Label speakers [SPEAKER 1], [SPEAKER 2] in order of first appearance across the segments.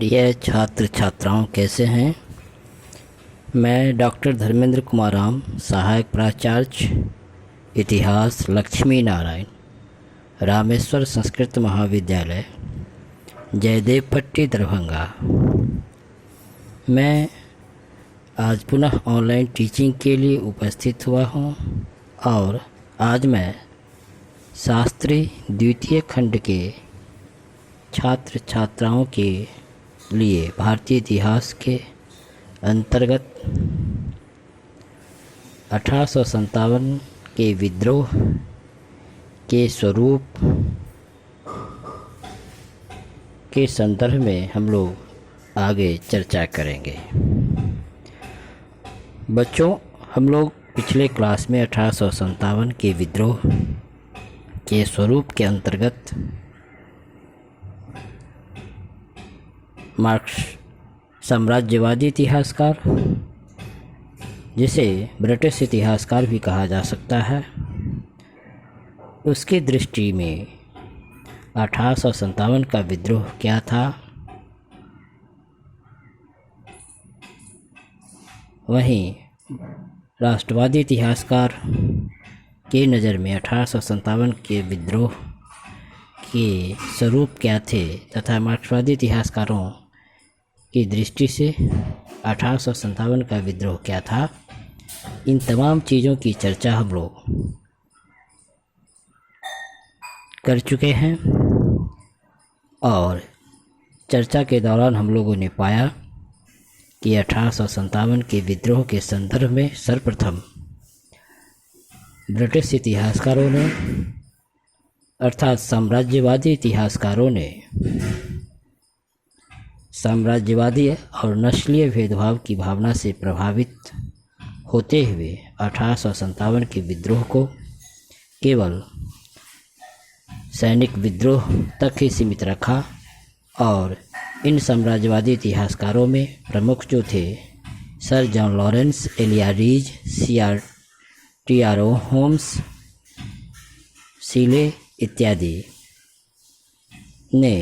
[SPEAKER 1] प्रिय छात्र छात्राओं, कैसे हैं। मैं डॉक्टर धर्मेंद्र कुमार राम, सहायक प्राचार्य इतिहास, लक्ष्मी नारायण, रामेश्वर संस्कृत महाविद्यालय, जयदेव पट्टी, दरभंगा। मैं आज पुनः ऑनलाइन टीचिंग के लिए उपस्थित हुआ हूँ और आज मैं शास्त्री द्वितीय खंड के छात्र छात्राओं के लिए भारतीय इतिहास के अंतर्गत 1857 के विद्रोह के स्वरूप के संदर्भ में हम लोग आगे चर्चा करेंगे। बच्चों, हम लोग पिछले क्लास में 1857 के विद्रोह के स्वरूप के अंतर्गत मार्क्स साम्राज्यवादी इतिहासकार, जिसे ब्रिटिश इतिहासकार भी कहा जा सकता है, उसकी दृष्टि में 1857 का विद्रोह क्या था, वहीं राष्ट्रवादी इतिहासकार के नज़र में 1857 के विद्रोह के स्वरूप क्या थे तथा मार्क्सवादी इतिहासकारों की दृष्टि से 1857 का विद्रोह क्या था, इन तमाम चीज़ों की चर्चा हम लोग कर चुके हैं। और चर्चा के दौरान हम लोगों ने पाया कि 1857 के विद्रोह के संदर्भ में सर्वप्रथम ब्रिटिश इतिहासकारों ने अर्थात साम्राज्यवादी इतिहासकारों ने साम्राज्यवादी और नस्लीय भेदभाव की भावना से प्रभावित होते हुए 1857 के विद्रोह को केवल सैनिक विद्रोह तक ही सीमित रखा और इन साम्राज्यवादी इतिहासकारों में प्रमुख जो थे सर जॉन लॉरेंस, एलिया रीज, CRTRO होम्स, सीले इत्यादि ने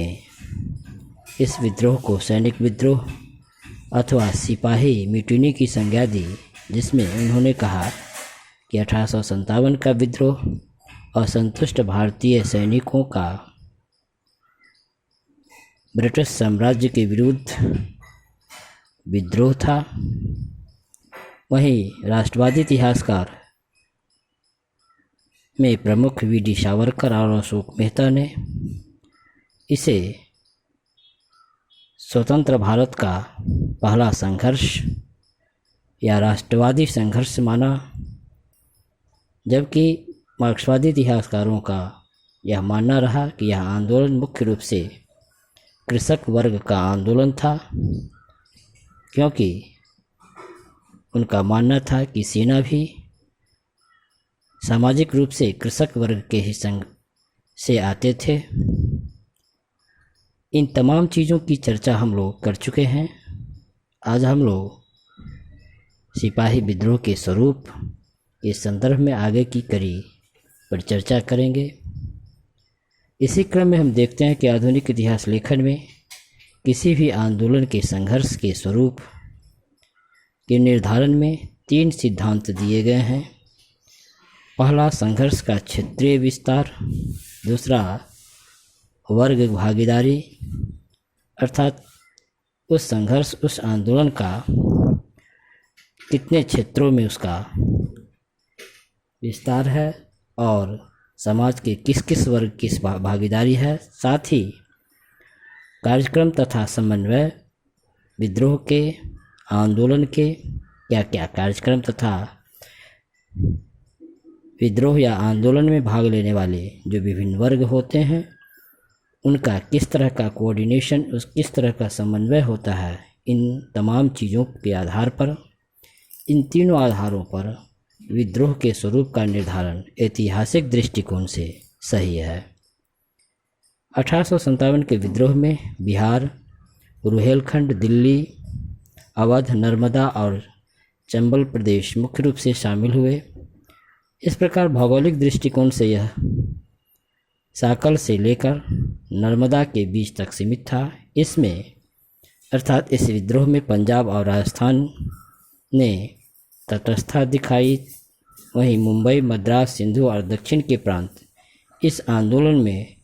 [SPEAKER 1] इस विद्रोह को सैनिक विद्रोह अथवा सिपाही म्यूटिनी की संज्ञा दी, जिसमें उन्होंने कहा कि 1857 का विद्रोह असंतुष्ट भारतीय सैनिकों का ब्रिटिश साम्राज्य के विरुद्ध विद्रोह था। वहीं राष्ट्रवादी इतिहासकार में प्रमुख VD सावरकर और अशोक मेहता ने इसे स्वतंत्र भारत का पहला संघर्ष या राष्ट्रवादी संघर्ष माना, जबकि मार्क्सवादी इतिहासकारों का यह मानना रहा कि यह आंदोलन मुख्य रूप से कृषक वर्ग का आंदोलन था, क्योंकि उनका मानना था कि सेना भी सामाजिक रूप से कृषक वर्ग के ही संग से आते थे। इन तमाम चीज़ों की चर्चा हम लोग कर चुके हैं। आज हम लोग सिपाही विद्रोह के स्वरूप के संदर्भ में आगे की कड़ी पर चर्चा करेंगे। इसी क्रम में हम देखते हैं कि आधुनिक इतिहास लेखन में किसी भी आंदोलन के संघर्ष के स्वरूप के निर्धारण में 3 सिद्धांत दिए गए हैं। पहला, संघर्ष का क्षेत्रीय विस्तार। दूसरा, वर्ग भागीदारी, अर्थात उस संघर्ष, उस आंदोलन का कितने क्षेत्रों में उसका विस्तार है और समाज के किस किस वर्ग की भागीदारी है। साथ ही कार्यक्रम तथा समन्वय, विद्रोह के आंदोलन के क्या क्या कार्यक्रम तथा विद्रोह या आंदोलन में भाग लेने वाले जो विभिन्न वर्ग होते हैं, उनका किस तरह का कोऑर्डिनेशन, उस किस तरह का समन्वय होता है। इन तमाम चीज़ों के आधार पर, इन तीनों आधारों पर विद्रोह के स्वरूप का निर्धारण ऐतिहासिक दृष्टिकोण से सही है। 1857 के विद्रोह में बिहार, रुहेलखंड, दिल्ली, अवध, नर्मदा और चंबल प्रदेश मुख्य रूप से शामिल हुए। इस प्रकार भौगोलिक दृष्टिकोण से यह साकल से लेकर नर्मदा के बीच तक सीमित था। इसमें अर्थात इस विद्रोह में पंजाब और राजस्थान ने तटस्थता दिखाई, वहीं मुंबई, मद्रास, सिंधु और दक्षिण के प्रांत इस आंदोलन में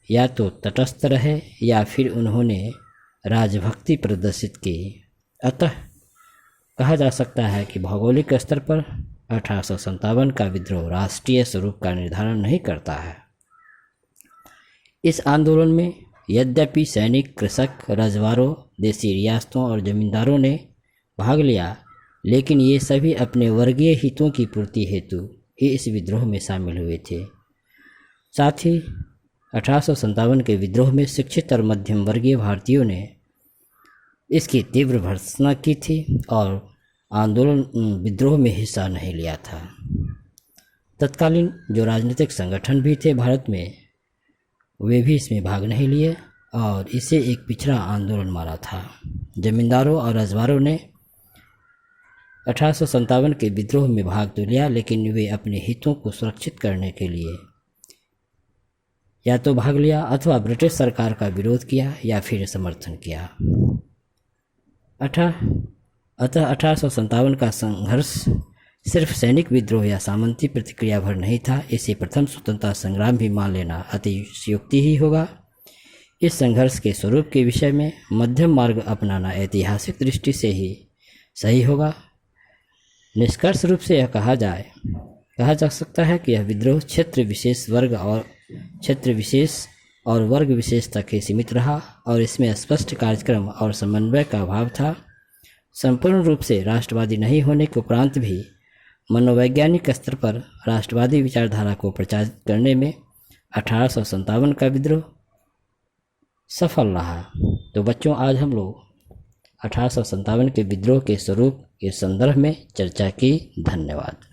[SPEAKER 1] या तो तटस्थ रहे या फिर उन्होंने राजभक्ति प्रदर्शित की। अतः कहा जा सकता है कि भौगोलिक स्तर पर 1857 का विद्रोह राष्ट्रीय स्वरूप का निर्धारण नहीं करता है। इस आंदोलन में यद्यपि सैनिक, कृषक, रजवारों, देसी रियासतों और जमींदारों ने भाग लिया, लेकिन ये सभी अपने वर्गीय हितों की पूर्ति हेतु ही इस विद्रोह में शामिल हुए थे। साथ ही 1857 के विद्रोह में शिक्षित और मध्यम वर्गीय भारतीयों ने इसकी तीव्र भर्त्सना की थी और विद्रोह में हिस्सा नहीं लिया था। तत्कालीन जो राजनीतिक संगठन भी थे भारत में, वे भी इसमें भाग नहीं लिए और इसे एक पिछड़ा आंदोलन माना था। जमींदारों और रजवारों ने 1857 के विद्रोह में भाग तो लिया, लेकिन वे अपने हितों को सुरक्षित करने के लिए या तो भाग लिया अथवा ब्रिटिश सरकार का विरोध किया या फिर समर्थन किया। अतः 1857 का संघर्ष सिर्फ सैनिक विद्रोह या सामंती प्रतिक्रिया भर नहीं था, इसे प्रथम स्वतंत्रता संग्राम भी मान लेना अतिशयोक्ति ही होगा। इस संघर्ष के स्वरूप के विषय में मध्यम मार्ग अपनाना ऐतिहासिक दृष्टि से ही सही होगा। निष्कर्ष रूप से यह कहा जा सकता है कि यह विद्रोह क्षेत्र विशेष और वर्ग विशेष तक ही सीमित रहा और इसमें स्पष्ट कार्यक्रम और समन्वय का अभाव था। संपूर्ण रूप से राष्ट्रवादी नहीं होने के उपरांत भी मनोवैज्ञानिक स्तर पर राष्ट्रवादी विचारधारा को प्रचारित करने में 1857 का विद्रोह सफल रहा। तो बच्चों, आज हम लोग 1857 के विद्रोह के स्वरूप के संदर्भ में चर्चा की। धन्यवाद।